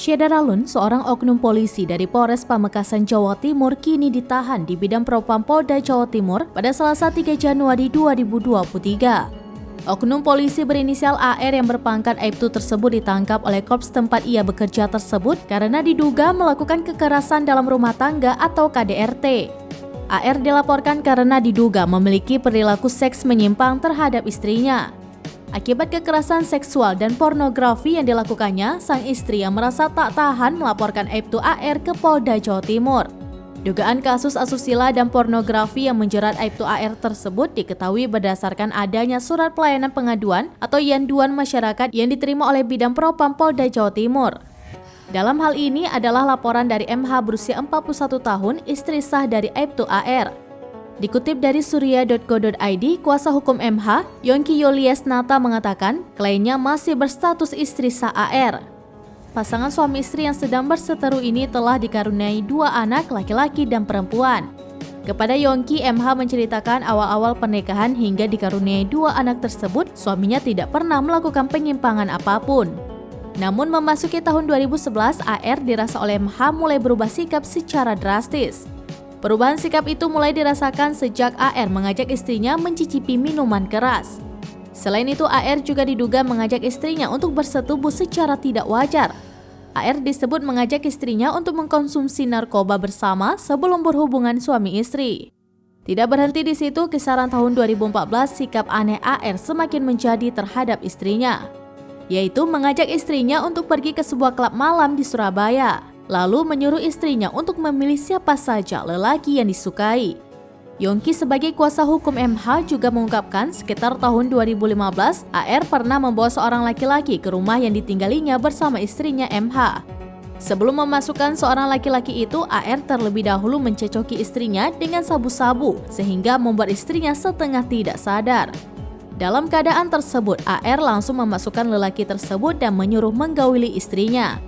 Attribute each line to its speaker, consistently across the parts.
Speaker 1: Syeda Ralun, seorang oknum polisi dari Polres Pamekasan, Jawa Timur, kini ditahan di Bidang Propam Polda Jawa Timur pada Selasa 3 Januari 2023. Oknum polisi berinisial AR yang berpangkat Aibtu tersebut ditangkap oleh korps tempat ia bekerja tersebut karena diduga melakukan kekerasan dalam rumah tangga atau KDRT. AR dilaporkan karena diduga memiliki perilaku seks menyimpang terhadap istrinya. Akibat kekerasan seksual dan pornografi yang dilakukannya, sang istri yang merasa tak tahan melaporkan Aibtu AR ke Polda Jawa Timur. Dugaan kasus asusila dan pornografi yang menjerat Aibtu AR tersebut diketahui berdasarkan adanya surat pelayanan pengaduan atau yanduan masyarakat yang diterima oleh Bidang Propam Polda Jawa Timur. Dalam hal ini adalah laporan dari MH berusia 41 tahun, istri sah dari Aibtu AR. Dikutip dari surya.co.id, kuasa hukum MH, Yongki Yuliesnata mengatakan kliennya masih berstatus istri sah AR. Pasangan suami istri yang sedang berseteru ini telah dikaruniai 2 anak laki-laki dan perempuan. Kepada Yongki, MH menceritakan awal-awal pernikahan hingga dikaruniai 2 anak tersebut, suaminya tidak pernah melakukan penyimpangan apapun. Namun memasuki tahun 2011, AR dirasa oleh MH mulai berubah sikap secara drastis. Perubahan sikap itu mulai dirasakan sejak AR mengajak istrinya mencicipi minuman keras. Selain itu, AR juga diduga mengajak istrinya untuk bersetubuh secara tidak wajar. AR disebut mengajak istrinya untuk mengkonsumsi narkoba bersama sebelum berhubungan suami istri. Tidak berhenti di situ, kisaran tahun 2014 sikap aneh AR semakin menjadi terhadap istrinya, yaitu mengajak istrinya untuk pergi ke sebuah klub malam di Surabaya, lalu menyuruh istrinya untuk memilih siapa saja lelaki yang disukai. Yongki sebagai kuasa hukum MH juga mengungkapkan sekitar tahun 2015, AR pernah membawa seorang laki-laki ke rumah yang ditinggalinya bersama istrinya MH. Sebelum memasukkan seorang laki-laki itu, AR terlebih dahulu mencecoki istrinya dengan sabu-sabu sehingga membuat istrinya setengah tidak sadar. Dalam keadaan tersebut, AR langsung memasukkan lelaki tersebut dan menyuruh menggauli istrinya.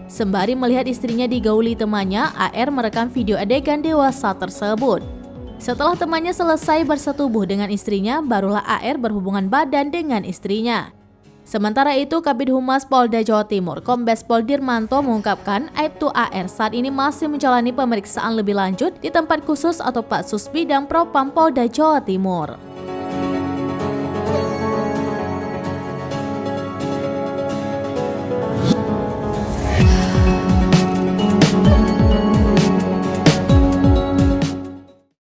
Speaker 1: Sembari melihat istrinya digauli temannya, AR merekam video adegan dewasa tersebut. Setelah temannya selesai bersetubuh dengan istrinya, barulah AR berhubungan badan dengan istrinya. Sementara itu, Kabid Humas Polda Jawa Timur, Kombes Pol Dirmanto mengungkapkan Aibtu AR saat ini masih menjalani pemeriksaan lebih lanjut di tempat khusus atau Patsus Bidang Propam Polda Jawa Timur.